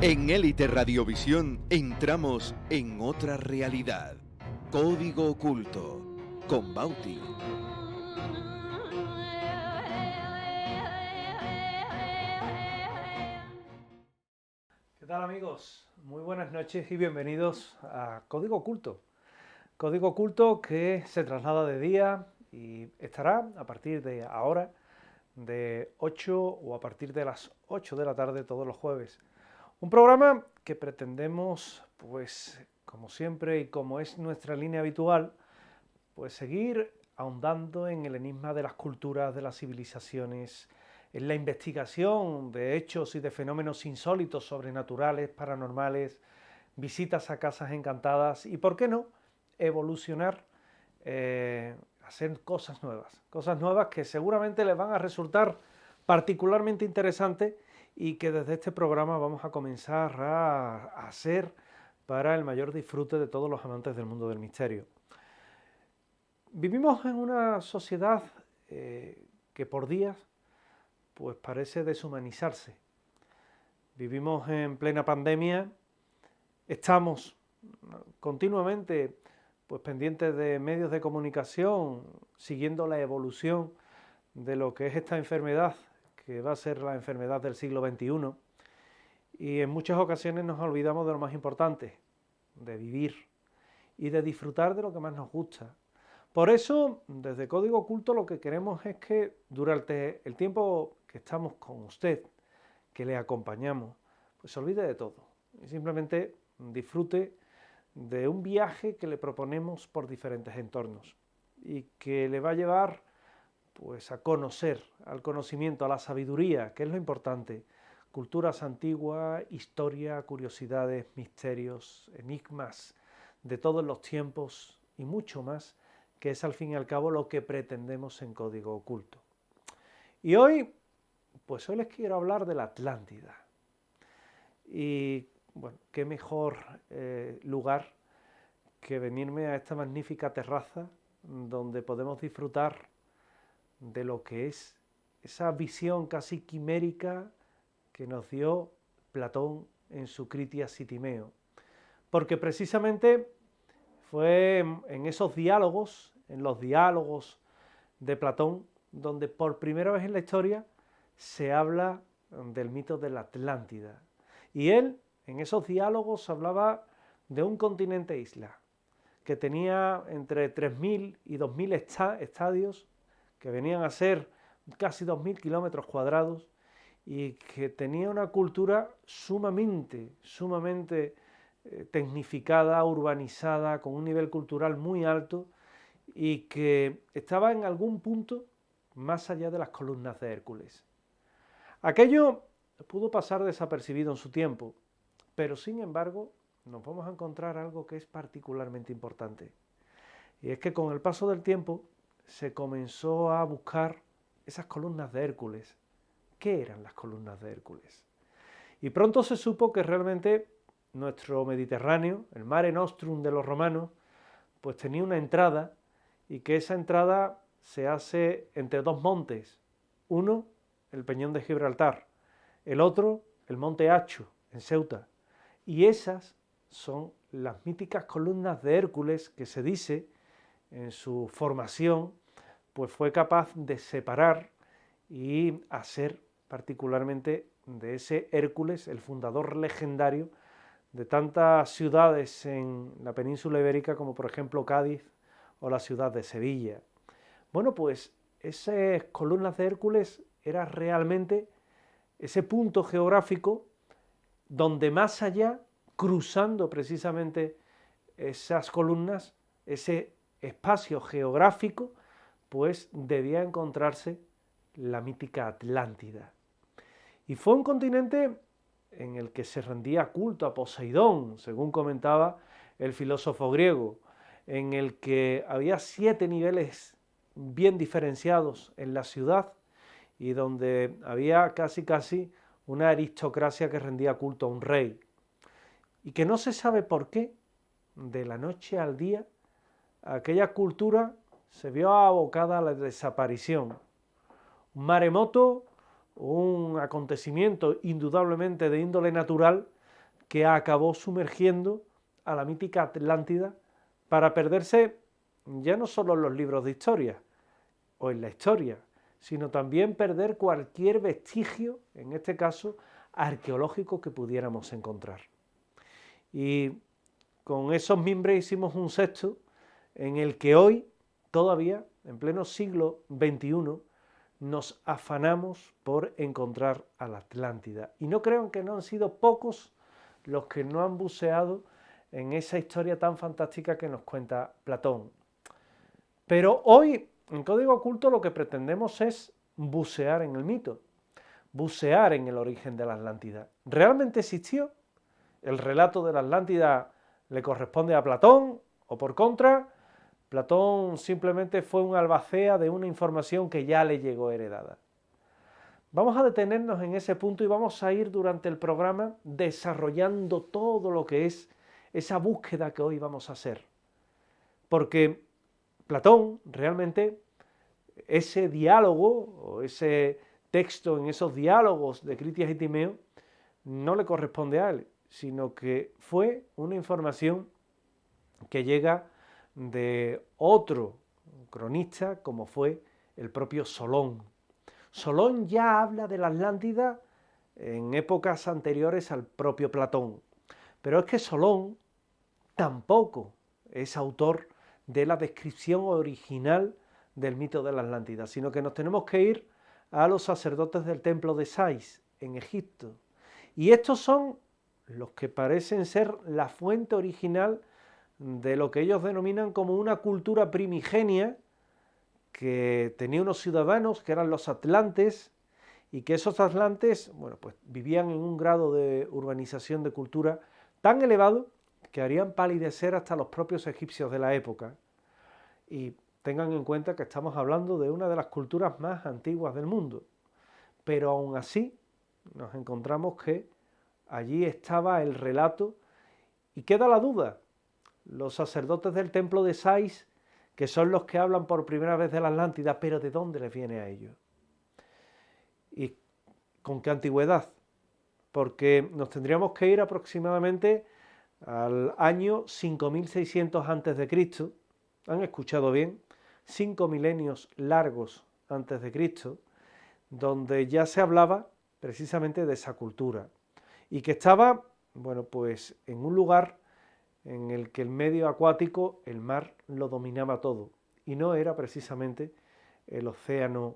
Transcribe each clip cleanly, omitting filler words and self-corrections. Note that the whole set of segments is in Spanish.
En Élite Radiovisión entramos en otra realidad. Código Oculto, con Bauti. ¿Qué tal, amigos? Muy buenas noches y bienvenidos a Código Oculto. Código Oculto que se traslada de día y estará a partir de ahora de 8 o a partir de las 8 de la tarde todos los jueves. Un programa que pretendemos, pues como siempre y como es nuestra línea habitual, pues seguir ahondando en el enigma de las culturas, de las civilizaciones, en la investigación de hechos y de fenómenos insólitos, sobrenaturales, paranormales, visitas a casas encantadas y, ¿por qué no?, evolucionar, hacer cosas nuevas que seguramente les van a resultar particularmente interesantes y que desde este programa vamos a comenzar a hacer para el mayor disfrute de todos los amantes del mundo del misterio. Vivimos en una sociedad que por días pues parece deshumanizarse. Vivimos en plena pandemia, estamos continuamente pues pendientes de medios de comunicación, siguiendo la evolución de lo que es esta enfermedad, que va a ser la enfermedad del siglo XXI, y en muchas ocasiones nos olvidamos de lo más importante, de vivir y de disfrutar de lo que más nos gusta. Por eso, desde Código Oculto lo que queremos es que durante el tiempo que estamos con usted, que le acompañamos, pues se olvide de todo y simplemente disfrute de un viaje que le proponemos por diferentes entornos y que le va a llevar pues a conocer, al conocimiento, a la sabiduría, que es lo importante, culturas antiguas, historia, curiosidades, misterios, enigmas de todos los tiempos y mucho más, que es al fin y al cabo lo que pretendemos en Código Oculto. Y hoy les quiero hablar de la Atlántida. Y bueno, qué mejor lugar que venirme a esta magnífica terraza donde podemos disfrutar de lo que es esa visión casi quimérica que nos dio Platón en su Critias y Timeo. Porque precisamente fue en esos diálogos, en los diálogos de Platón, donde por primera vez en la historia se habla del mito de la Atlántida. Y él, en esos diálogos, hablaba de un continente isla, que tenía entre 3.000 y 2.000 estadios, que venían a ser casi 2.000 kilómetros cuadrados, y que tenía una cultura sumamente tecnificada, urbanizada, con un nivel cultural muy alto y que estaba en algún punto más allá de las columnas de Hércules. Aquello pudo pasar desapercibido en su tiempo, pero sin embargo nos vamos a encontrar algo que es particularmente importante. Y es que con el paso del tiempo se comenzó a buscar esas columnas de Hércules. ¿Qué eran las columnas de Hércules? Y pronto se supo que realmente nuestro Mediterráneo, el Mare Nostrum de los romanos, pues tenía una entrada y que esa entrada se hace entre dos montes. Uno, el Peñón de Gibraltar, el otro, el Monte Acho, en Ceuta. Y esas son las míticas columnas de Hércules que se dice en su formación, pues fue capaz de separar y hacer particularmente de ese Hércules, el fundador legendario de tantas ciudades en la península ibérica como por ejemplo Cádiz o la ciudad de Sevilla. Bueno, pues esas columnas de Hércules era realmente ese punto geográfico donde más allá, cruzando precisamente esas columnas, ese espacio geográfico, pues debía encontrarse la mítica Atlántida. Y fue un continente en el que se rendía culto a Poseidón, según comentaba el filósofo griego, en el que había 7 niveles bien diferenciados en la ciudad y donde había casi una aristocracia que rendía culto a un rey. Y que no se sabe por qué, de la noche al día, aquella cultura se vio abocada a la desaparición. Un maremoto, un acontecimiento indudablemente de índole natural, que acabó sumergiendo a la mítica Atlántida para perderse ya no solo en los libros de historia o en la historia, sino también perder cualquier vestigio, en este caso arqueológico, que pudiéramos encontrar. Y con esos mimbres hicimos un sexto en el que hoy, todavía, en pleno siglo XXI, nos afanamos por encontrar a la Atlántida. Y no creo que no han sido pocos los que no han buceado en esa historia tan fantástica que nos cuenta Platón. Pero hoy, en Código Oculto, lo que pretendemos es bucear en el mito, bucear en el origen de la Atlántida. ¿Realmente existió? ¿El relato de la Atlántida le corresponde a Platón? ¿O por contra, Platón simplemente fue un albacea de una información que ya le llegó heredada? Vamos a detenernos en ese punto y vamos a ir durante el programa desarrollando todo lo que es esa búsqueda que hoy vamos a hacer. Porque Platón realmente, ese diálogo o ese texto en esos diálogos de Critias y Timeo no le corresponde a él, sino que fue una información que llega de otro cronista como fue el propio Solón. Solón ya habla de la Atlántida en épocas anteriores al propio Platón, pero es que Solón tampoco es autor de la descripción original del mito de la Atlántida, sino que nos tenemos que ir a los sacerdotes del templo de Sais, en Egipto. Y estos son los que parecen ser la fuente original de lo que ellos denominan como una cultura primigenia que tenía unos ciudadanos que eran los atlantes y que esos atlantes, bueno, pues vivían en un grado de urbanización de cultura tan elevado que harían palidecer hasta los propios egipcios de la época. Y tengan en cuenta que estamos hablando de una de las culturas más antiguas del mundo. Pero aún así nos encontramos que allí estaba el relato y queda la duda. Los sacerdotes del templo de Sais, que son los que hablan por primera vez de la Atlántida, pero ¿de dónde les viene a ellos? ¿Y con qué antigüedad? Porque nos tendríamos que ir aproximadamente al año 5600 a.C., han escuchado bien, 5 milenios largos antes de Cristo, donde ya se hablaba precisamente de esa cultura y que estaba, bueno, pues en un lugar en el que el medio acuático, el mar, lo dominaba todo y no era precisamente el océano,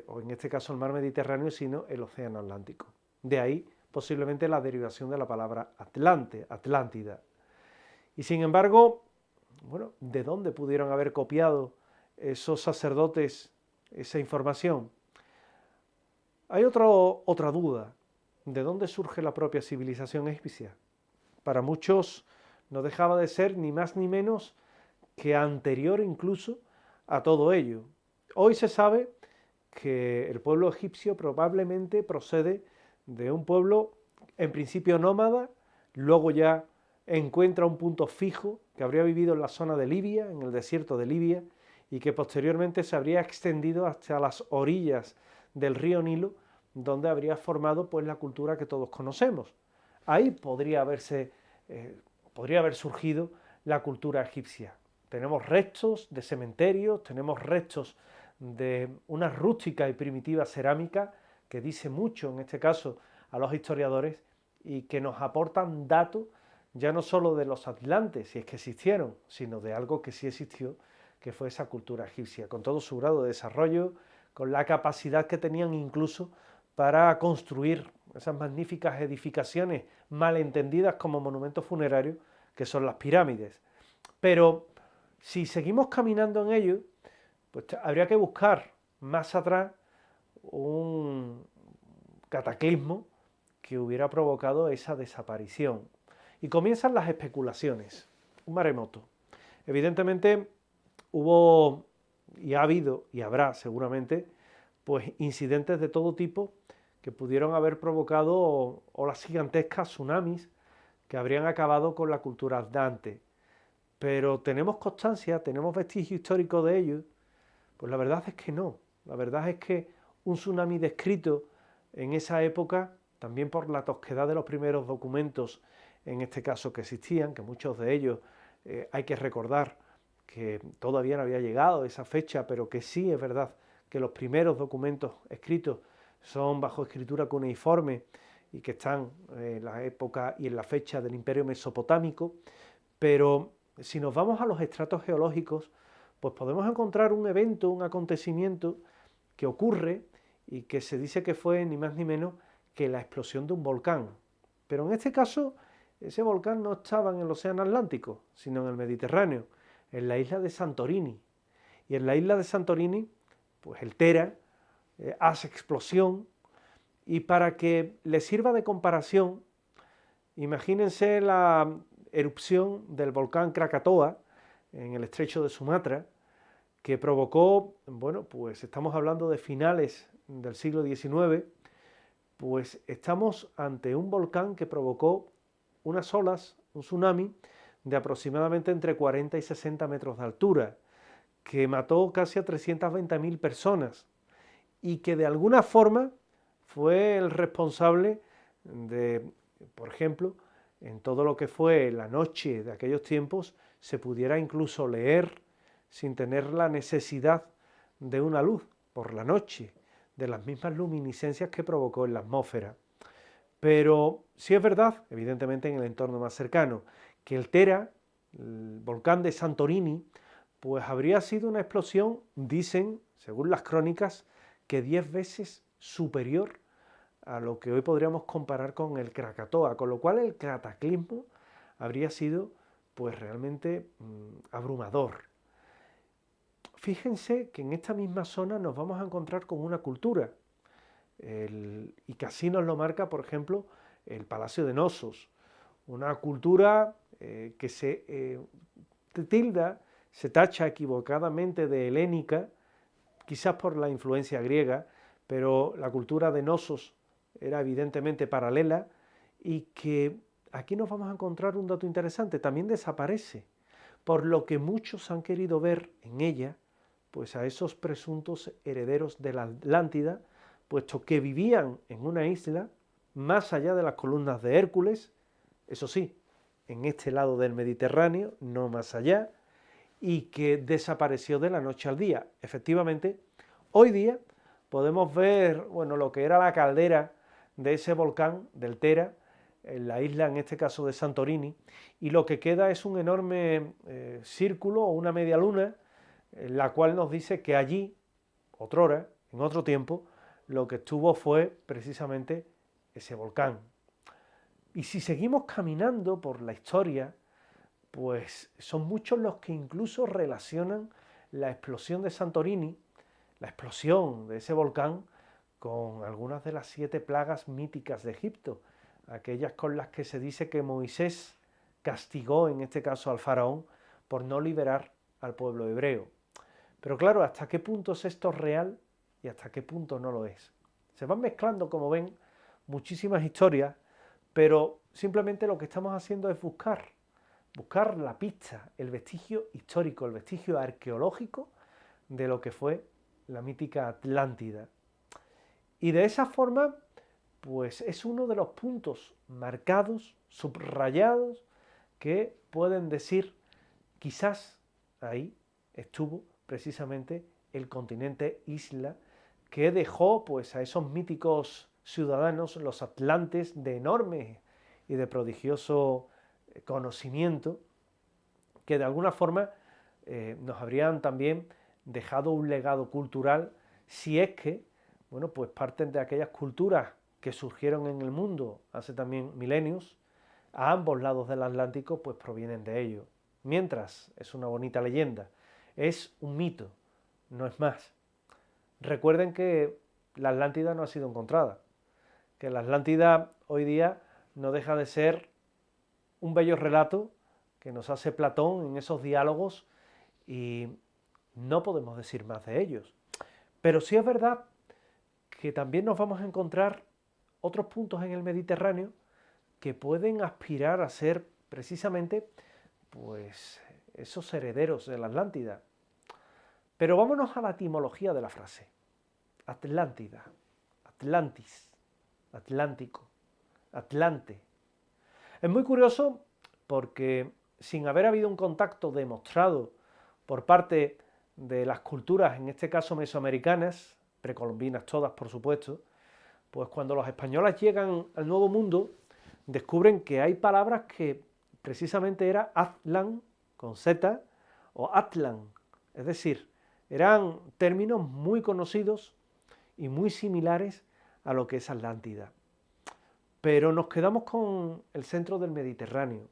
o en este caso el mar Mediterráneo, sino el océano Atlántico. De ahí posiblemente la derivación de la palabra Atlante, Atlántida. Y sin embargo, bueno, ¿de dónde pudieron haber copiado esos sacerdotes esa información? Hay otra duda. ¿De dónde surge la propia civilización egipcia? Para muchos no dejaba de ser ni más ni menos que anterior incluso a todo ello. Hoy se sabe que el pueblo egipcio probablemente procede de un pueblo en principio nómada, luego ya encuentra un punto fijo que habría vivido en la zona de Libia, en el desierto de Libia, y que posteriormente se habría extendido hasta las orillas del río Nilo, donde habría formado pues la cultura que todos conocemos. Ahí podría haber surgido la cultura egipcia. Tenemos restos de cementerios, tenemos restos de una rústica y primitiva cerámica que dice mucho, en este caso, a los historiadores y que nos aportan datos ya no solo de los atlantes, si es que existieron, sino de algo que sí existió, que fue esa cultura egipcia, con todo su grado de desarrollo, con la capacidad que tenían incluso para construir esas magníficas edificaciones malentendidas como monumentos funerarios, que son las pirámides. Pero si seguimos caminando en ello, pues habría que buscar más atrás un cataclismo que hubiera provocado esa desaparición. Y comienzan las especulaciones, un maremoto. Evidentemente hubo y ha habido y habrá seguramente pues incidentes de todo tipo que pudieron haber provocado olas gigantescas, tsunamis, que habrían acabado con la cultura atlante. Pero ¿tenemos constancia, tenemos vestigio histórico de ello? Pues la verdad es que no. La verdad es que un tsunami descrito en esa época también por la tosquedad de los primeros documentos, en este caso que existían, que muchos de ellos hay que recordar que todavía no había llegado esa fecha, pero que sí es verdad que los primeros documentos escritos son bajo escritura cuneiforme y que están en la época y en la fecha del Imperio Mesopotámico, pero si nos vamos a los estratos geológicos, pues podemos encontrar un evento, un acontecimiento que ocurre y que se dice que fue ni más ni menos que la explosión de un volcán. Pero en este caso, ese volcán no estaba en el Océano Atlántico, sino en el Mediterráneo, en la isla de Santorini. Y en la isla de Santorini, pues el Tera hace explosión, y para que le sirva de comparación, imagínense la erupción del volcán Krakatoa en el estrecho de Sumatra, que provocó, bueno, pues estamos hablando de finales del siglo XIX, pues estamos ante un volcán que provocó unas olas, un tsunami, de aproximadamente entre 40 y 60 metros de altura, que mató casi a 320.000 personas y que de alguna forma fue el responsable de, por ejemplo, en todo lo que fue la noche de aquellos tiempos, se pudiera incluso leer sin tener la necesidad de una luz por la noche, de las mismas luminiscencias que provocó en la atmósfera. Pero sí es verdad, evidentemente en el entorno más cercano, que el Tera, el volcán de Santorini, pues habría sido una explosión, dicen, según las crónicas, que 10 veces superior a lo que hoy podríamos comparar con el Krakatoa, con lo cual el cataclismo habría sido pues realmente abrumador. Fíjense que en esta misma zona nos vamos a encontrar con una cultura, y que así nos lo marca, por ejemplo, el Palacio de Knossos, una cultura que se tilda, se tacha equivocadamente de helénica, quizás por la influencia griega, pero la cultura de Knossos era evidentemente paralela, y que aquí nos vamos a encontrar un dato interesante, también desaparece, por lo que muchos han querido ver en ella pues a esos presuntos herederos de la Atlántida, puesto que vivían en una isla más allá de las columnas de Hércules, eso sí, en este lado del Mediterráneo, no más allá, y que desapareció de la noche al día. Efectivamente, hoy día podemos ver, bueno, lo que era la caldera de ese volcán, del Tera, en la isla, en este caso de Santorini, y lo que queda es un enorme círculo o una media luna, en la cual nos dice que allí, otrora, en otro tiempo, lo que estuvo fue precisamente ese volcán. Y si seguimos caminando por la historia, pues son muchos los que incluso relacionan la explosión de Santorini, la explosión de ese volcán, con algunas de las 7 plagas míticas de Egipto, aquellas con las que se dice que Moisés castigó, en este caso al faraón, por no liberar al pueblo hebreo. Pero claro, ¿hasta qué punto es esto real y hasta qué punto no lo es? Se van mezclando, como ven, muchísimas historias, pero simplemente lo que estamos haciendo es buscar la pista, el vestigio histórico, el vestigio arqueológico de lo que fue la mítica Atlántida. Y de esa forma, pues es uno de los puntos marcados, subrayados, que pueden decir, quizás ahí estuvo precisamente el continente isla, que dejó pues a esos míticos ciudadanos, los atlantes, de enorme y de prodigioso conocimiento, que de alguna forma nos habrían también dejado un legado cultural, si es que, bueno, pues parten de aquellas culturas que surgieron en el mundo hace también milenios, a ambos lados del Atlántico, pues provienen de ello. Mientras es una bonita leyenda, es un mito, no es más. Recuerden que la Atlántida no ha sido encontrada, que la Atlántida hoy día no deja de ser un bello relato que nos hace Platón en esos diálogos, y no podemos decir más de ellos. Pero sí es verdad que también nos vamos a encontrar otros puntos en el Mediterráneo que pueden aspirar a ser precisamente pues esos herederos de la Atlántida. Pero vámonos a la etimología de la frase. Atlántida, Atlantis, Atlántico. Atlante. Es muy curioso porque sin haber habido un contacto demostrado por parte de las culturas, en este caso mesoamericanas, precolombinas todas por supuesto, pues cuando los españoles llegan al Nuevo Mundo, descubren que hay palabras que precisamente era Aztlán, con Z, o Atlan, es decir, eran términos muy conocidos y muy similares a lo que es Atlántida. Pero nos quedamos con el centro del Mediterráneo.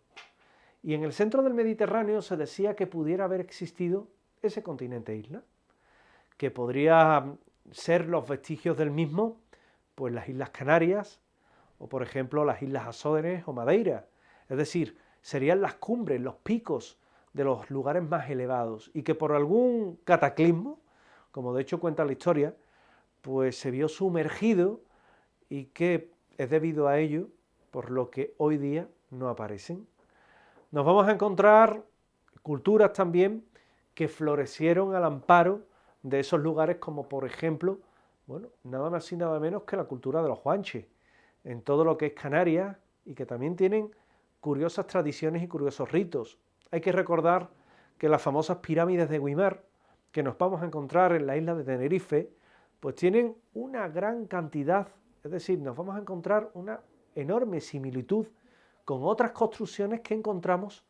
Y en el centro del Mediterráneo se decía que pudiera haber existido ese continente isla, que podría ser los vestigios del mismo, pues las Islas Canarias, o por ejemplo las Islas Azores o Madeira. Es decir, serían las cumbres, los picos de los lugares más elevados, y que por algún cataclismo, como de hecho cuenta la historia, pues se vio sumergido y que es debido a ello por lo que hoy día no aparecen. Nos vamos a encontrar culturas también que florecieron al amparo de esos lugares, como por ejemplo, bueno, nada más y nada menos que la cultura de los guanches, en todo lo que es Canarias, y que también tienen curiosas tradiciones y curiosos ritos. Hay que recordar que las famosas pirámides de Güímar, que nos vamos a encontrar en la isla de Tenerife, pues tienen una gran cantidad, es decir, nos vamos a encontrar una enorme similitud con otras construcciones que encontramos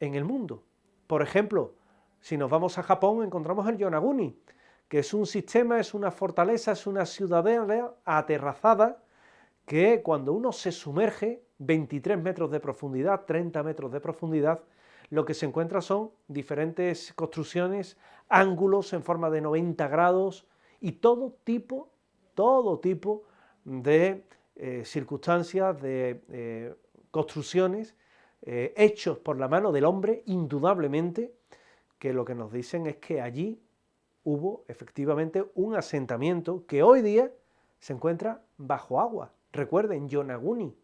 en el mundo. Por ejemplo, si nos vamos a Japón, encontramos el Yonaguni, que es un sistema, es una fortaleza, es una ciudadela aterrazada que cuando uno se sumerge, 23 metros de profundidad, 30 metros de profundidad, lo que se encuentra son diferentes construcciones, ángulos en forma de 90 grados y todo tipo de circunstancias, de construcciones hechos por la mano del hombre, indudablemente, que lo que nos dicen es que allí hubo efectivamente un asentamiento que hoy día se encuentra bajo agua. Recuerden, Yonaguni,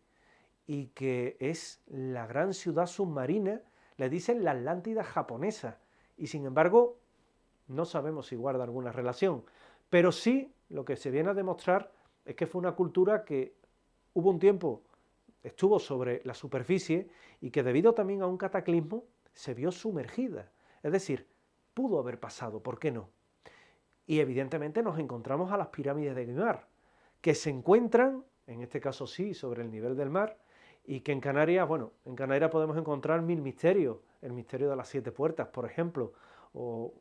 y que es la gran ciudad submarina, le dicen la Atlántida japonesa, y sin embargo no sabemos si guarda alguna relación, pero sí lo que se viene a demostrar es que fue una cultura que hubo un tiempo, estuvo sobre la superficie y que debido también a un cataclismo se vio sumergida, es decir, pudo haber pasado, ¿por qué no? Y evidentemente nos encontramos a las pirámides de Güímar, que se encuentran, en este caso sí, sobre el nivel del mar, y que en Canarias, bueno, en Canarias podemos encontrar 1000 misterios, el misterio de las 7 puertas, por ejemplo, o,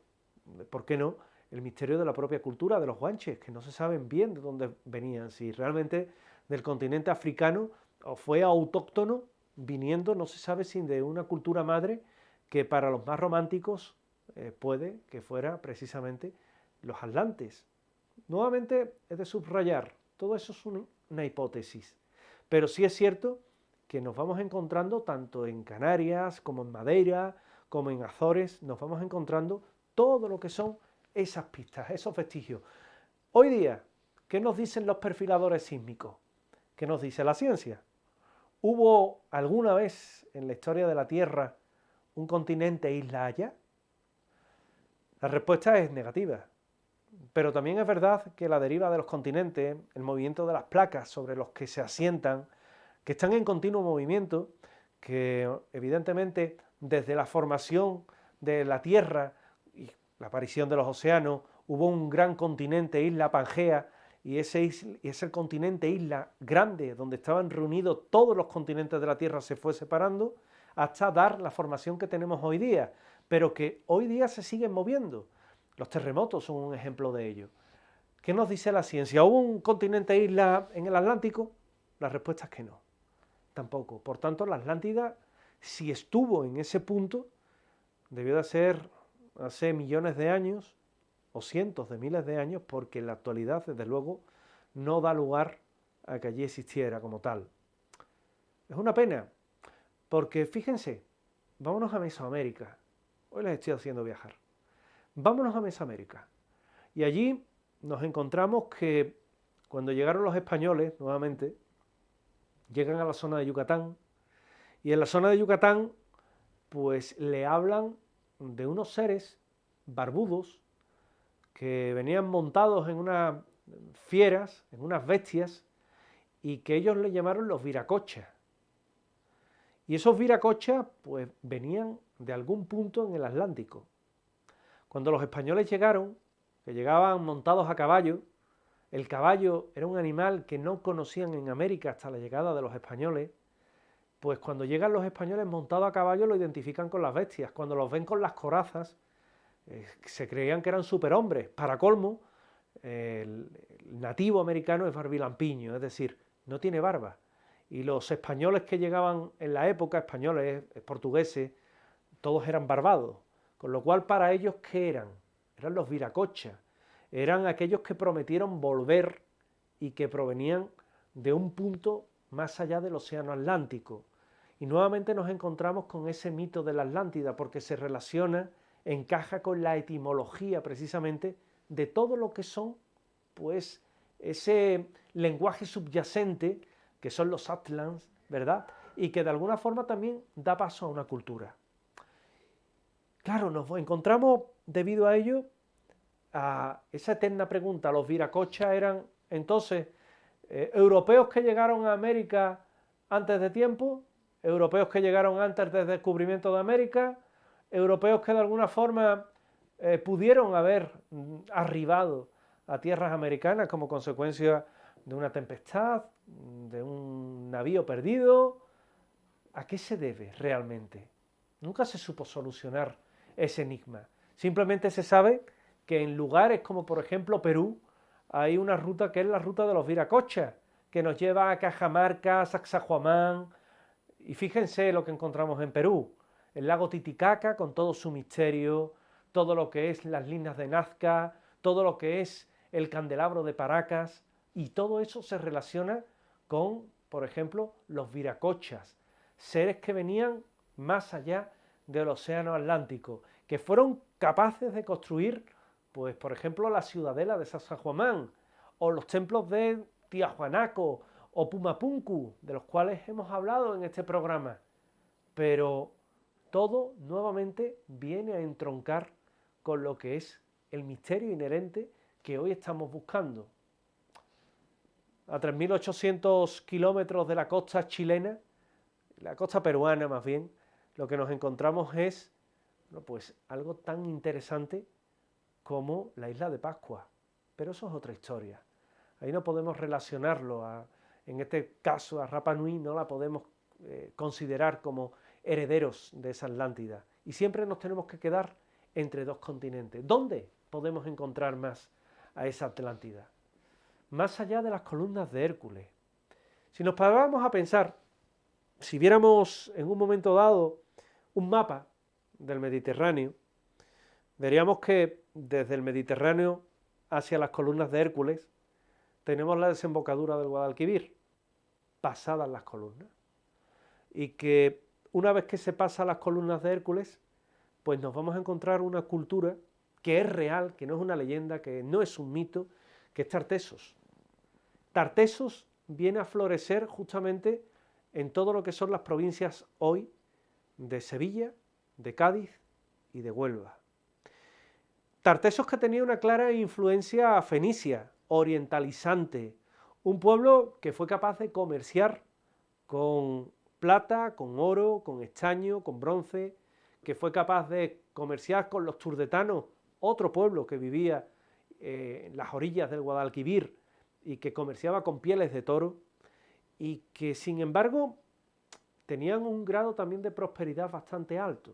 ¿por qué no?, el misterio de la propia cultura de los guanches, que no se saben bien de dónde venían, si realmente del continente africano o fue autóctono, viniendo, no se sabe si de una cultura madre que para los más románticos puede que fuera precisamente los atlantes. Nuevamente es de subrayar, todo eso es una hipótesis, pero sí es cierto que nos vamos encontrando tanto en Canarias como en Madeira, como en Azores, nos vamos encontrando todo lo que son esas pistas, esos vestigios. Hoy día, ¿qué nos dicen los perfiladores sísmicos? ¿Qué nos dice la ciencia? ¿Hubo alguna vez en la historia de la Tierra un continente isla allá? La respuesta es negativa. Pero también es verdad que la deriva de los continentes, el movimiento de las placas sobre los que se asientan, que están en continuo movimiento, que evidentemente desde la formación de la Tierra y la aparición de los océanos, hubo un gran continente, isla Pangea, y ese es el continente isla grande, donde estaban reunidos todos los continentes de la Tierra, se fue separando, hasta dar la formación que tenemos hoy día, pero que hoy día se siguen moviendo. Los terremotos son un ejemplo de ello. ¿Qué nos dice la ciencia? ¿Hubo un continente isla en el Atlántico? La respuesta es que no, tampoco. Por tanto, la Atlántida, si estuvo en ese punto, debió de ser hace millones de años o cientos de miles de años, porque en la actualidad, desde luego, no da lugar a que allí existiera como tal. Es una pena, porque fíjense, vámonos a Mesoamérica. Hoy les estoy haciendo viajar. Vámonos a Mesoamérica. Y allí nos encontramos que cuando llegaron los españoles, nuevamente, llegan a la zona de Yucatán, y en la zona de Yucatán, pues le hablan de unos seres barbudos que venían montados en unas fieras, en unas bestias, y que ellos le llamaron los viracochas. Y esos viracochas pues venían de algún punto en el Atlántico. Cuando los españoles llegaron, que llegaban montados a caballo, el caballo era un animal que no conocían en América hasta la llegada de los españoles, pues cuando llegan los españoles montados a caballo lo identifican con las bestias. Cuando los ven con las corazas, se creían que eran superhombres. Para colmo, el nativo americano es barbilampiño, es decir, no tiene barba. Y los españoles que llegaban en la época, españoles, portugueses, todos eran barbados. Con lo cual, para ellos, ¿qué eran? Eran los viracochas. Eran aquellos que prometieron volver y que provenían de un punto más allá del océano Atlántico. Y nuevamente nos encontramos con ese mito de la Atlántida, porque se relaciona, encaja con la etimología precisamente de todo lo que son, pues, ese lenguaje subyacente que son los Atlants, ¿verdad? Y que de alguna forma también da paso a una cultura. Claro, nos encontramos debido a ello a esa eterna pregunta. ¿Los viracochas eran entonces europeos que llegaron a América antes de tiempo? ¿Europeos que llegaron antes del descubrimiento de América? ¿Europeos que de alguna forma pudieron haber arribado a tierras americanas como consecuencia de una tempestad, de un navío perdido? ¿A qué se debe realmente? Nunca se supo solucionar ese enigma. Simplemente se sabe que en lugares como por ejemplo Perú hay una ruta que es la ruta de los viracochas, que nos lleva a Cajamarca, Sacsayhuamán, y fíjense lo que encontramos en Perú, el lago Titicaca con todo su misterio, todo lo que es las líneas de Nazca, todo lo que es el candelabro de Paracas, y todo eso se relaciona con, por ejemplo, los viracochas, seres que venían más allá del océano Atlántico, que fueron capaces de construir, pues, por ejemplo, la ciudadela de Sacsayhuamán, o los templos de Tiahuanaco, o Pumapunku, de los cuales hemos hablado en este programa. Pero todo nuevamente viene a entroncar con lo que es el misterio inherente que hoy estamos buscando. A 3.800 kilómetros de la costa chilena, la costa peruana más bien, lo que nos encontramos es, bueno, pues algo tan interesante como la isla de Pascua. Pero eso es otra historia. Ahí no podemos relacionarlo, en este caso a Rapa Nui no la podemos considerar como herederos de esa Atlántida. Y siempre nos tenemos que quedar entre dos continentes. ¿Dónde podemos encontrar más a esa Atlántida? Más allá de las columnas de Hércules. Si nos paráramos a pensar, si viéramos en un momento dado un mapa del Mediterráneo, veríamos que desde el Mediterráneo hacia las columnas de Hércules tenemos la desembocadura del Guadalquivir, pasadas las columnas, y que una vez que se pasa las columnas de Hércules, pues nos vamos a encontrar una cultura que es real, que no es una leyenda, que no es un mito, que es Tartesos. Tartesos viene a florecer justamente en todo lo que son las provincias hoy de Sevilla, de Cádiz y de Huelva. Tartesos que tenía una clara influencia fenicia, orientalizante, un pueblo que fue capaz de comerciar con plata, con oro, con estaño, con bronce, que fue capaz de comerciar con los turdetanos, otro pueblo que vivía en las orillas del Guadalquivir y que comerciaba con pieles de toro, y que sin embargo tenían un grado también de prosperidad bastante alto.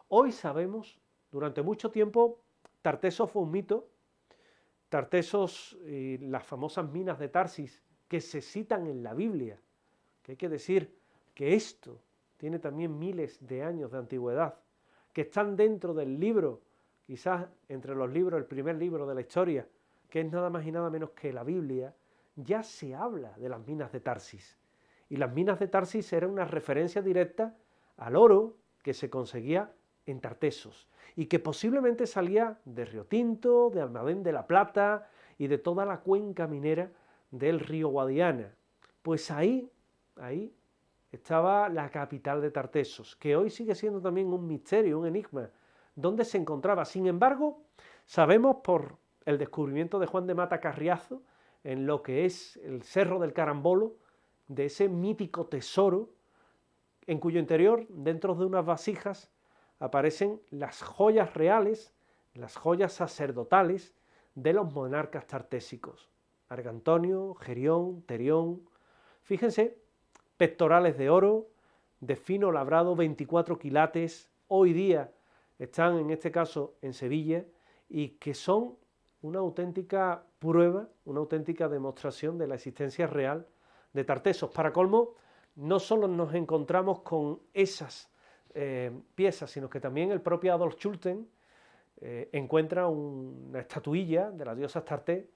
Hoy sabemos, durante mucho tiempo, Tartesos fue un mito. Tartesos y las famosas minas de Tarsis que se citan en la Biblia, que hay que decir que esto tiene también miles de años de antigüedad, que están dentro del libro, quizás entre los libros, el primer libro de la historia, que es nada más y nada menos que la Biblia, ya se habla de las minas de Tarsis. Y las minas de Tarsis eran una referencia directa al oro que se conseguía en Tartesos y que posiblemente salía de Río Tinto, de Almadén de la Plata y de toda la cuenca minera del río Guadiana. Pues ahí estaba la capital de Tartesos, que hoy sigue siendo también un misterio, un enigma, dónde se encontraba. Sin embargo, sabemos por el descubrimiento de Juan de Mata Carriazo en lo que es el Cerro del Carambolo, de ese mítico tesoro en cuyo interior, dentro de unas vasijas, aparecen las joyas reales, las joyas sacerdotales de los monarcas tartésicos. Argantonio, Gerión, Terión. Fíjense, pectorales de oro, de fino labrado, 24 quilates, hoy día están en este caso en Sevilla, y que son una auténtica prueba, una auténtica demostración de la existencia real de Tartesos. Para colmo, no solo nos encontramos con esas piezas, sino que también el propio Adolf Schulten encuentra una estatuilla de la diosa Astarté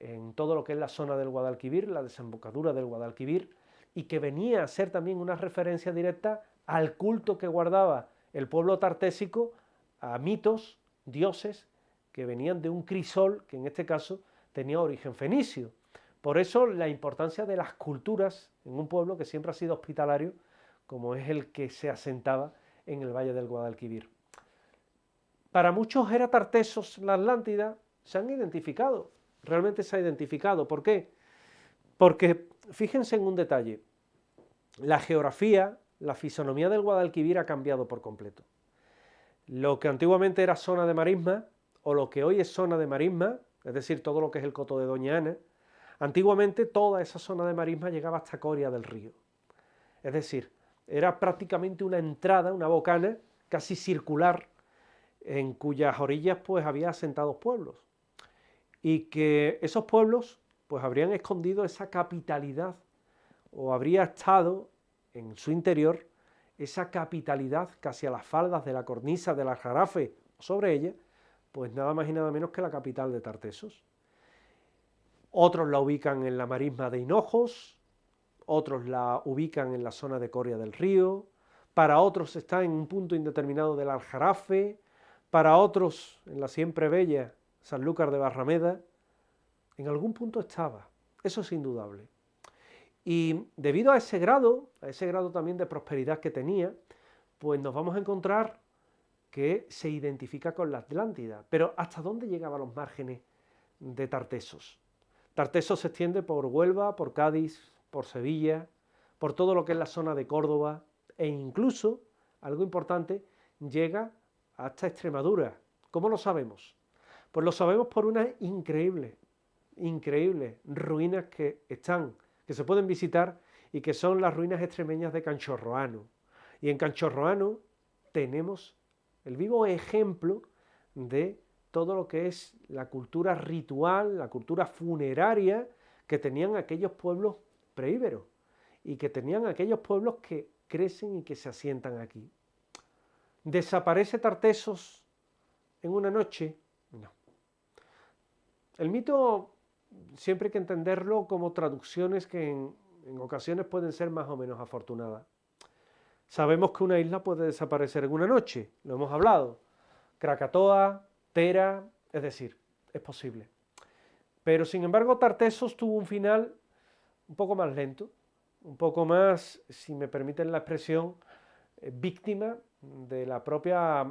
en todo lo que es la zona del Guadalquivir, la desembocadura del Guadalquivir, y que venía a ser también una referencia directa al culto que guardaba el pueblo tartésico a mitos, dioses, que venían de un crisol que en este caso tenía origen fenicio. Por eso la importancia de las culturas en un pueblo que siempre ha sido hospitalario, como es el que se asentaba en el valle del Guadalquivir. Para muchos era Tartesos la Atlántida, se han identificado, realmente se ha identificado. ¿Por qué? Porque fíjense en un detalle, la geografía, la fisonomía del Guadalquivir ha cambiado por completo. Lo que antiguamente era zona de marisma, o lo que hoy es zona de marisma, es decir, todo lo que es el coto de Doña Ana, antiguamente toda esa zona de marisma llegaba hasta Coria del Río. Es decir, era prácticamente una entrada, una bocana casi circular, en cuyas orillas pues había asentados pueblos. Y que esos pueblos pues habrían escondido esa capitalidad, o habría estado en su interior esa capitalidad casi a las faldas de la cornisa del Aljarafe, sobre ella, pues nada más y nada menos que la capital de Tartesos. Otros la ubican en la marisma de Hinojos, otros la ubican en la zona de Coria del Río, para otros está en un punto indeterminado del Aljarafe, para otros en la siempre bella Sanlúcar de Barrameda. En algún punto estaba, eso es indudable. Y debido a ese grado también de prosperidad que tenía, pues nos vamos a encontrar que se identifica con la Atlántida. Pero ¿hasta dónde llegaban los márgenes de Tartesos? Tartesos se extiende por Huelva, por Cádiz, por Sevilla, por todo lo que es la zona de Córdoba, e incluso, algo importante, llega hasta Extremadura. ¿Cómo lo sabemos? Pues lo sabemos por unas increíbles ruinas que se pueden visitar, y que son las ruinas extremeñas de Canchorroano. Y en Canchorroano tenemos el vivo ejemplo de todo lo que es la cultura ritual, la cultura funeraria que tenían aquellos pueblos preíberos, y que tenían aquellos pueblos que crecen y que se asientan aquí. ¿Desaparece Tartesos en una noche? No. El mito siempre hay que entenderlo como traducciones que en ocasiones pueden ser más o menos afortunadas. Sabemos que una isla puede desaparecer en una noche, lo hemos hablado. Krakatoa, Thera, es decir, es posible. Pero sin embargo Tartesos tuvo un final un poco más lento, un poco más, si me permiten la expresión, víctima de la propia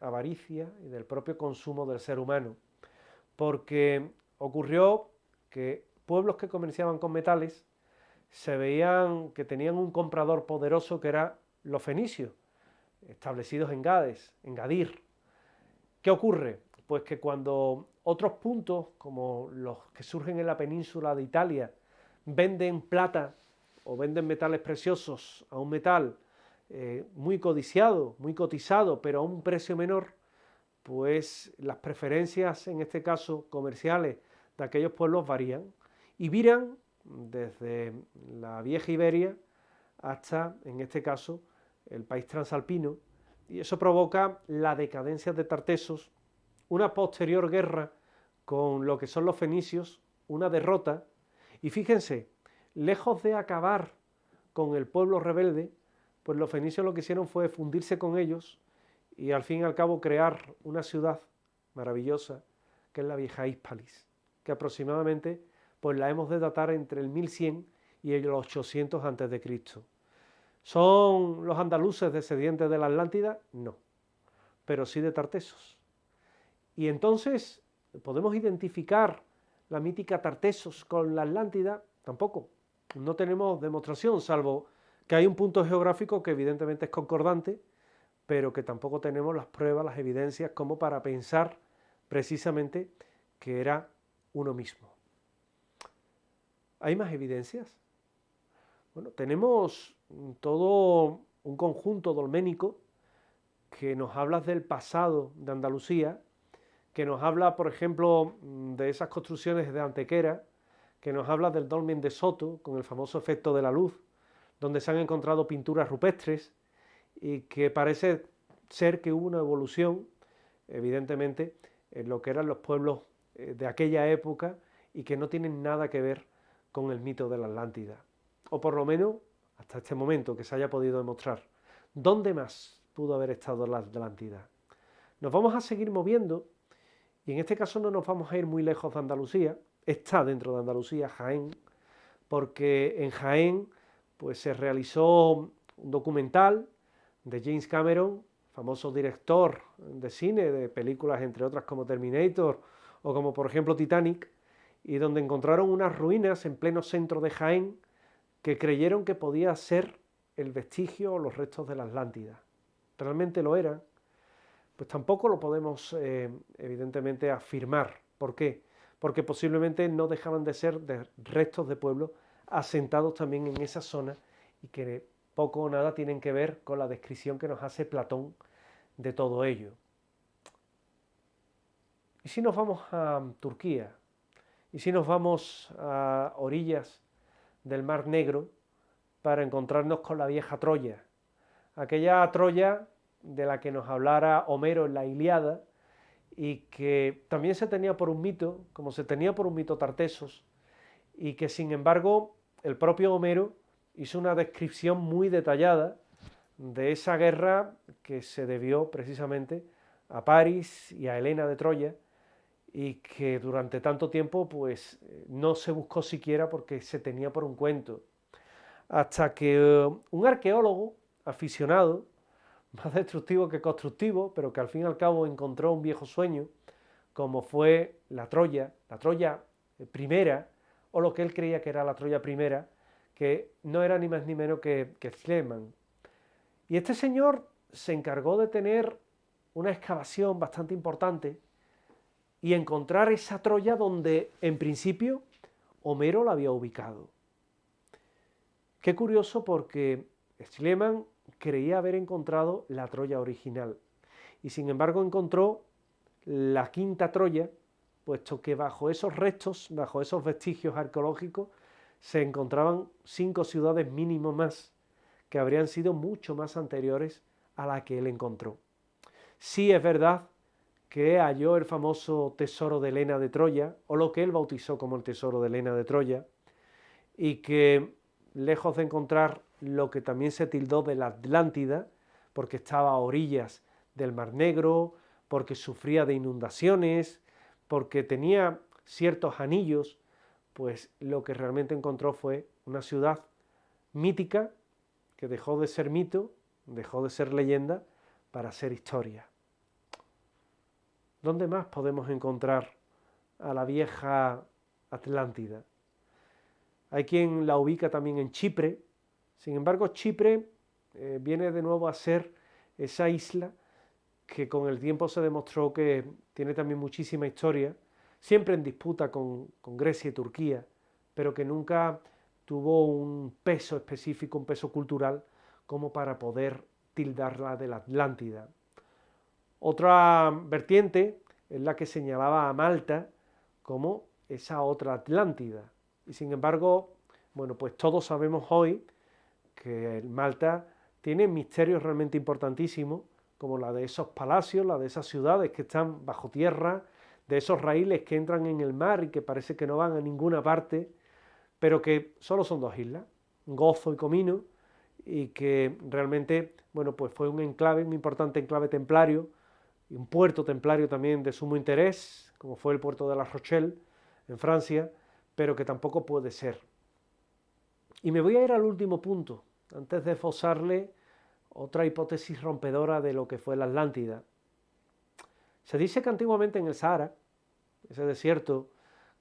avaricia y del propio consumo del ser humano. Porque ocurrió que pueblos que comerciaban con metales se veían que tenían un comprador poderoso, que era los fenicios, establecidos en Gades, en Gadir. ¿Qué ocurre? Pues que cuando otros puntos, como los que surgen en la península de Italia, venden plata o venden metales preciosos a un metal muy codiciado, muy cotizado, pero a un precio menor, pues las preferencias, en este caso comerciales, de aquellos pueblos varían y viran desde la vieja Iberia hasta, en este caso, el país transalpino, y eso provoca la decadencia de Tartesos, una posterior guerra con lo que son los fenicios, una derrota, y fíjense, lejos de acabar con el pueblo rebelde, pues los fenicios lo que hicieron fue fundirse con ellos y al fin y al cabo crear una ciudad maravillosa, que es la vieja Hispalis, que aproximadamente pues la hemos de datar entre el 1100 y el 800 a.C. ¿Son los andaluces descendientes de la Atlántida? No, pero sí de Tartesos. Y entonces podemos identificar la mítica Tartessos con la Atlántida? Tampoco. No tenemos demostración, salvo que hay un punto geográfico que evidentemente es concordante, pero que tampoco tenemos las pruebas, las evidencias como para pensar precisamente que era uno mismo. ¿Hay más evidencias? Bueno, tenemos todo un conjunto dolménico que nos habla del pasado de Andalucía, que nos habla, por ejemplo, de esas construcciones de Antequera, que nos habla del dolmen de Soto, con el famoso efecto de la luz, donde se han encontrado pinturas rupestres y que parece ser que hubo una evolución, evidentemente, en lo que eran los pueblos de aquella época y que no tienen nada que ver con el mito de la Atlántida. O por lo menos hasta este momento que se haya podido demostrar. ¿Dónde más pudo haber estado la Atlántida? Nos vamos a seguir moviendo y en este caso no nos vamos a ir muy lejos de Andalucía. Está dentro de Andalucía, Jaén, porque en Jaén pues, se realizó un documental de James Cameron, famoso director de cine, de películas entre otras como Terminator o como por ejemplo Titanic, y donde encontraron unas ruinas en pleno centro de Jaén que creyeron que podía ser el vestigio o los restos de la Atlántida. ¿Realmente lo eran? Pues tampoco lo podemos evidentemente afirmar. ¿Por qué? Porque posiblemente no dejaban de ser restos de pueblos asentados también en esa zona y que poco o nada tienen que ver con la descripción que nos hace Platón de todo ello. ¿Y si nos vamos a Turquía? ¿Y si nos vamos a orillas del Mar Negro para encontrarnos con la vieja Troya? Aquella Troya de la que nos hablara Homero en la Ilíada y que también se tenía por un mito, como se tenía por un mito Tartessos, y que sin embargo el propio Homero hizo una descripción muy detallada de esa guerra que se debió precisamente a París y a Helena de Troya y que durante tanto tiempo pues no se buscó siquiera porque se tenía por un cuento. Hasta que un arqueólogo aficionado, más destructivo que constructivo, pero que al fin y al cabo encontró un viejo sueño, como fue la Troya primera, o lo que él creía que era la Troya primera, que no era ni más ni menos que Schliemann. Y este señor se encargó de tener una excavación bastante importante y encontrar esa Troya donde en principio Homero la había ubicado. Qué curioso porque Schliemann creía haber encontrado la Troya original y sin embargo encontró la quinta Troya, puesto que bajo esos restos, bajo esos vestigios arqueológicos, se encontraban 5 ciudades mínimo más que habrían sido mucho más anteriores a la que él encontró. Sí es verdad que halló el famoso tesoro de Helena de Troya, o lo que él bautizó como el tesoro de Helena de Troya, y que lejos de encontrar lo que también se tildó de la Atlántida, porque estaba a orillas del Mar Negro, porque sufría de inundaciones, porque tenía ciertos anillos, pues lo que realmente encontró fue una ciudad mítica que dejó de ser mito, dejó de ser leyenda para ser historia. ¿Dónde más podemos encontrar a la vieja Atlántida? Hay quien la ubica también en Chipre. Sin embargo, Chipre viene de nuevo a ser esa isla que con el tiempo se demostró que tiene también muchísima historia, siempre en disputa con Grecia y Turquía, pero que nunca tuvo un peso específico, un peso cultural, como para poder tildarla de la Atlántida. Otra vertiente es la que señalaba a Malta como esa otra Atlántida. Y sin embargo, bueno, pues todos sabemos hoy que Malta tiene misterios realmente importantísimos, como la de esos palacios, la de esas ciudades que están bajo tierra, de esos raíles que entran en el mar y que parece que no van a ninguna parte, pero que solo son 2 islas, Gozo y Comino, y que realmente, bueno, pues fue un enclave, un importante enclave templario, y un puerto templario también de sumo interés, como fue el puerto de La Rochelle, en Francia, pero que tampoco puede ser. Y me voy a ir al último punto, antes de esbozarle otra hipótesis rompedora de lo que fue la Atlántida. Se dice que antiguamente en el Sahara, ese desierto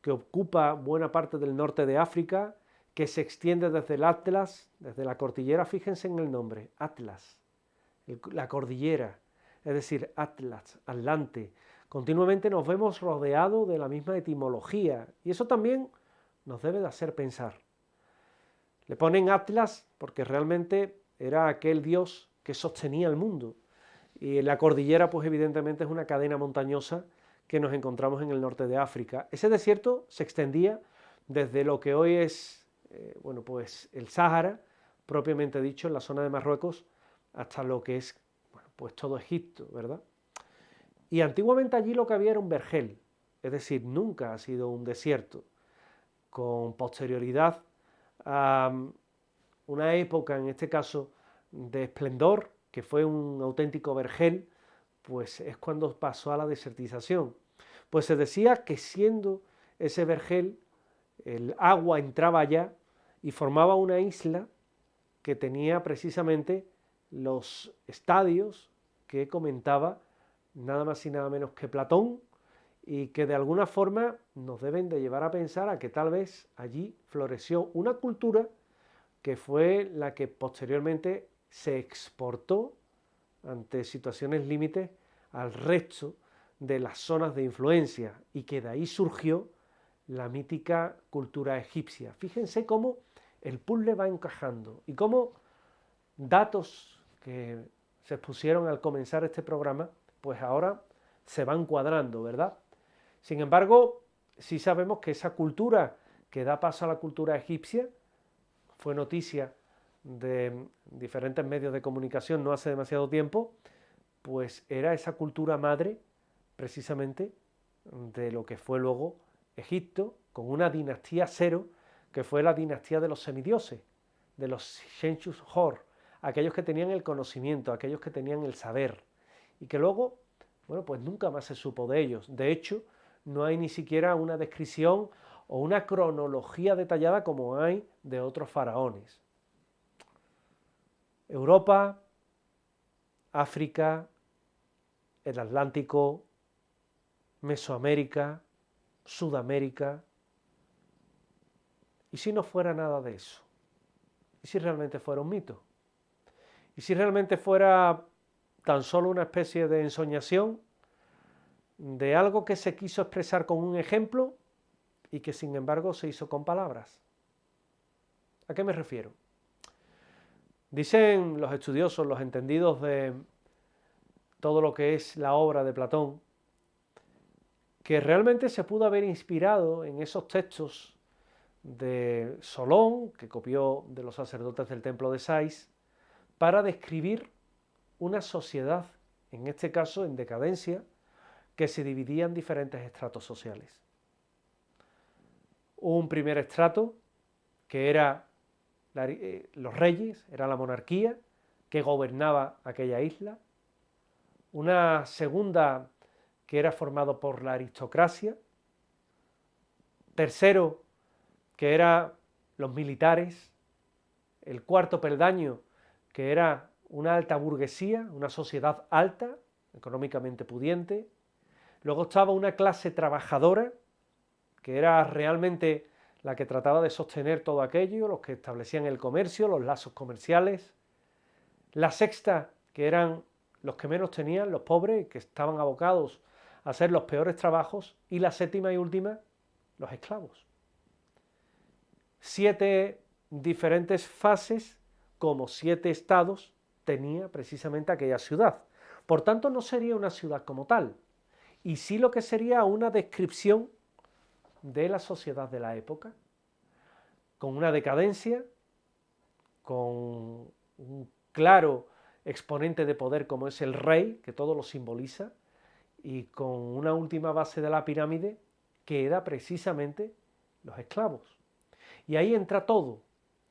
que ocupa buena parte del norte de África, que se extiende desde el Atlas, desde la cordillera, fíjense en el nombre, Atlas, la cordillera, es decir, Atlas, Atlante. Continuamente nos vemos rodeados de la misma etimología y eso también nos debe de hacer pensar. Le ponen Atlas porque realmente era aquel dios que sostenía el mundo. Y la cordillera, pues evidentemente es una cadena montañosa que nos encontramos en el norte de África. Ese desierto se extendía desde lo que hoy es, pues el Sáhara, propiamente dicho, en la zona de Marruecos, hasta lo que es, pues todo Egipto, ¿verdad? Y antiguamente allí lo que había era un vergel, es decir, nunca ha sido un desierto. Con posterioridad a una época, en este caso, de esplendor, que fue un auténtico vergel, pues es cuando pasó a la desertización. Pues se decía que siendo ese vergel, el agua entraba allá y formaba una isla que tenía precisamente los estadios que comentaba nada más y nada menos que Platón, y que de alguna forma nos deben de llevar a pensar a que tal vez allí floreció una cultura que fue la que posteriormente se exportó ante situaciones límites al resto de las zonas de influencia y que de ahí surgió la mítica cultura egipcia. Fíjense cómo el puzzle va encajando y cómo datos que se expusieron al comenzar este programa, pues ahora se van cuadrando, ¿verdad? Sin embargo, sí sabemos que esa cultura que da paso a la cultura egipcia fue noticia de diferentes medios de comunicación no hace demasiado tiempo, pues era esa cultura madre precisamente de lo que fue luego Egipto, con una dinastía cero, que fue la dinastía de los semidioses, de los Shenshus Hor, aquellos que tenían el conocimiento, aquellos que tenían el saber, y que luego, pues nunca más se supo de ellos. De hecho, no hay ni siquiera una descripción o una cronología detallada como hay de otros faraones. Europa, África, el Atlántico, Mesoamérica, Sudamérica. ¿Y si no fuera nada de eso? ¿Y si realmente fuera un mito? ¿Y si realmente fuera tan solo una especie de ensoñación de algo que se quiso expresar con un ejemplo y que sin embargo se hizo con palabras? ¿A qué me refiero? Dicen los estudiosos, los entendidos de todo lo que es la obra de Platón, que realmente se pudo haber inspirado en esos textos de Solón, que copió de los sacerdotes del templo de Sais, para describir una sociedad, en este caso en decadencia, que se dividía en diferentes estratos sociales. Un primer estrato, que era los reyes, era la monarquía, que gobernaba aquella isla. Una segunda, que era formado por la aristocracia. Tercero, que eran los militares. El cuarto peldaño, que era una alta burguesía, una sociedad alta, económicamente pudiente. Luego estaba una clase trabajadora, que era realmente la que trataba de sostener todo aquello, los que establecían el comercio, los lazos comerciales. La sexta, que eran los que menos tenían, los pobres, que estaban abocados a hacer los peores trabajos. Y la séptima y última, los esclavos. 7 diferentes fases, como 7 estados tenía precisamente aquella ciudad. Por tanto, no sería una ciudad como tal, y sí lo que sería una descripción de la sociedad de la época, con una decadencia, con un claro exponente de poder como es el rey, que todo lo simboliza, y con una última base de la pirámide que era precisamente los esclavos. Y ahí entra todo,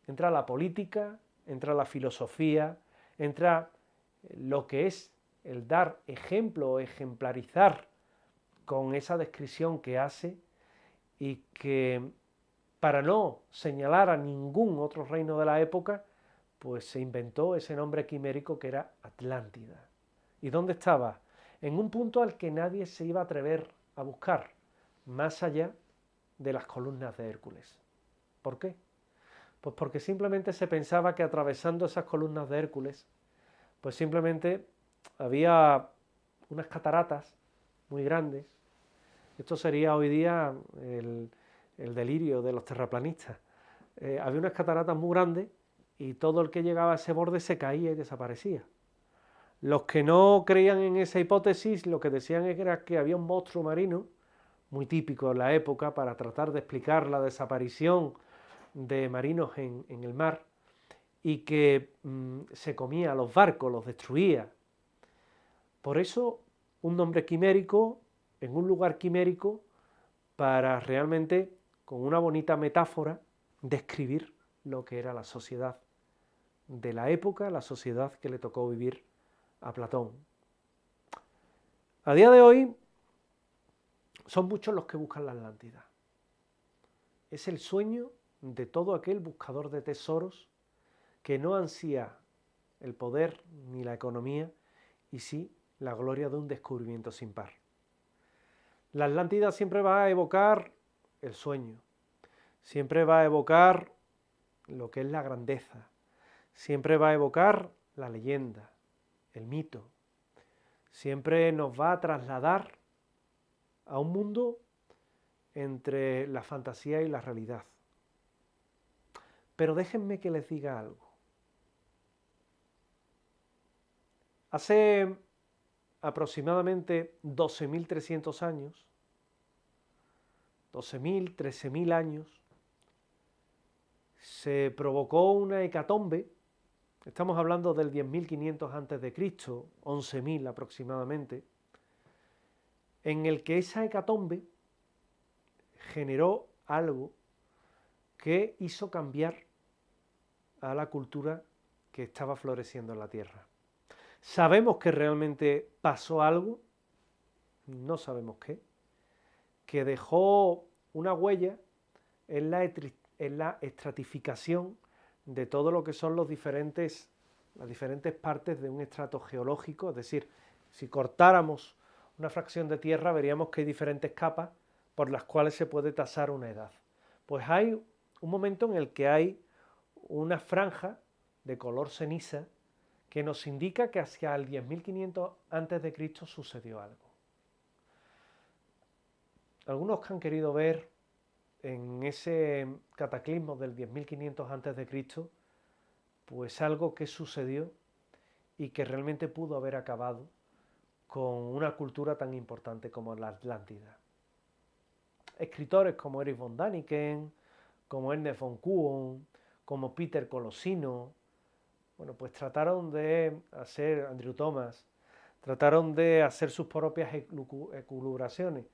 entra la política, entra la filosofía, entra lo que es el dar ejemplo o ejemplarizar con esa descripción que hace, y que para no señalar a ningún otro reino de la época, pues se inventó ese nombre quimérico que era Atlántida. ¿Y dónde estaba? En un punto al que nadie se iba a atrever a buscar, más allá de las columnas de Hércules. ¿Por qué? Pues porque simplemente se pensaba que atravesando esas columnas de Hércules, pues simplemente había unas cataratas muy grandes. Esto sería hoy día el delirio de los terraplanistas. Había unas cataratas muy grandes y todo el que llegaba a ese borde se caía y desaparecía. Los que no creían en esa hipótesis, lo que decían era que había un monstruo marino, muy típico en la época, para tratar de explicar la desaparición de marinos en el mar, y que se comía a los barcos, los destruía. Por eso, un nombre quimérico, en un lugar quimérico, para realmente, con una bonita metáfora, describir lo que era la sociedad de la época, la sociedad que le tocó vivir a Platón. A día de hoy son muchos los que buscan la Atlántida. Es el sueño de todo aquel buscador de tesoros que no ansía el poder ni la economía, y sí la gloria de un descubrimiento sin par. La Atlántida siempre va a evocar el sueño, siempre va a evocar lo que es la grandeza, siempre va a evocar la leyenda, el mito, siempre nos va a trasladar a un mundo entre la fantasía y la realidad. Pero déjenme que les diga algo. Hace aproximadamente 12.300 años, 12.000, 13.000 años, se provocó una hecatombe. Estamos hablando del 10.500 a.C., 11.000 aproximadamente, en el que esa hecatombe generó algo que hizo cambiar a la cultura que estaba floreciendo en la Tierra. ¿Sabemos que realmente pasó algo? No sabemos qué. Que dejó una huella en la estratificación de todo lo que son las diferentes partes de un estrato geológico. Es decir, si cortáramos una fracción de tierra, veríamos que hay diferentes capas por las cuales se puede tasar una edad. Pues hay un momento en el que hay una franja de color ceniza que nos indica que hacia el 10.500 a.C. sucedió algo. Algunos que han querido ver en ese cataclismo del 10.500 a.C., pues algo que sucedió y que realmente pudo haber acabado con una cultura tan importante como la Atlántida. Escritores como Erich von Däniken, como Ernest von Kuhn, como Peter Colosino, bueno, pues trataron de hacer, Andrew Thomas, trataron de hacer sus propias elucubraciones.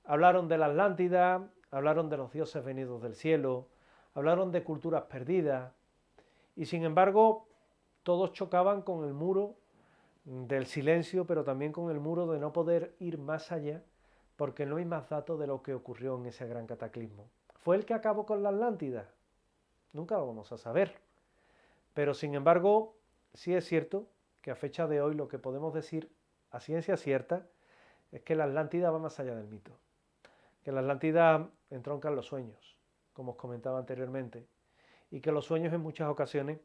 Hablaron de la Atlántida, hablaron de los dioses venidos del cielo, hablaron de culturas perdidas, y sin embargo todos chocaban con el muro del silencio, pero también con el muro de no poder ir más allá, porque no hay más datos de lo que ocurrió en ese gran cataclismo. ¿Fue el que acabó con la Atlántida? Nunca lo vamos a saber. Pero sin embargo, sí es cierto que a fecha de hoy lo que podemos decir a ciencia cierta es que la Atlántida va más allá del mito. Que la Atlántida entronca en los sueños, como os comentaba anteriormente, y que los sueños en muchas ocasiones,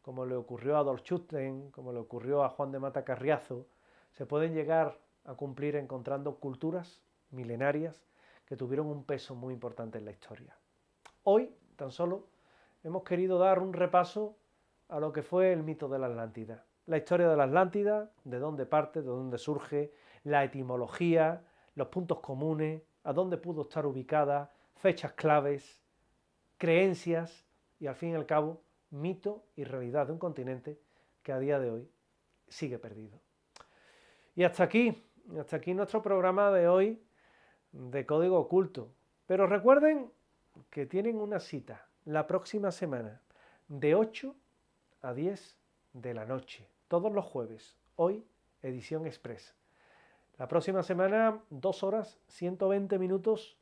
como le ocurrió a Adolf Schuster, como le ocurrió a Juan de Mata Carriazo, se pueden llegar a cumplir encontrando culturas milenarias que tuvieron un peso muy importante en la historia. Hoy, tan solo, hemos querido dar un repaso a lo que fue el mito de la Atlántida. La historia de la Atlántida, de dónde parte, de dónde surge, la etimología, los puntos comunes, a dónde pudo estar ubicada, fechas claves, creencias y al fin y al cabo mito y realidad de un continente que a día de hoy sigue perdido. Y hasta aquí nuestro programa de hoy de Código Oculto. Pero recuerden que tienen una cita la próxima semana de 8 a 10 de la noche, todos los jueves, hoy edición express. La próxima semana 2 horas, 120 minutos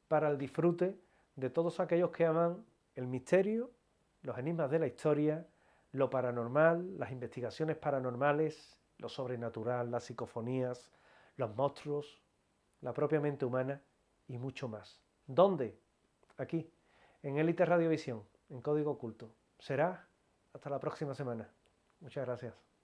para el disfrute de todos aquellos que aman el misterio, los enigmas de la historia, lo paranormal, las investigaciones paranormales, lo sobrenatural, las psicofonías, los monstruos, la propia mente humana y mucho más. ¿Dónde? aquí, en Élite Radiovisión, en Código Oculto. Será hasta la próxima semana. Muchas gracias.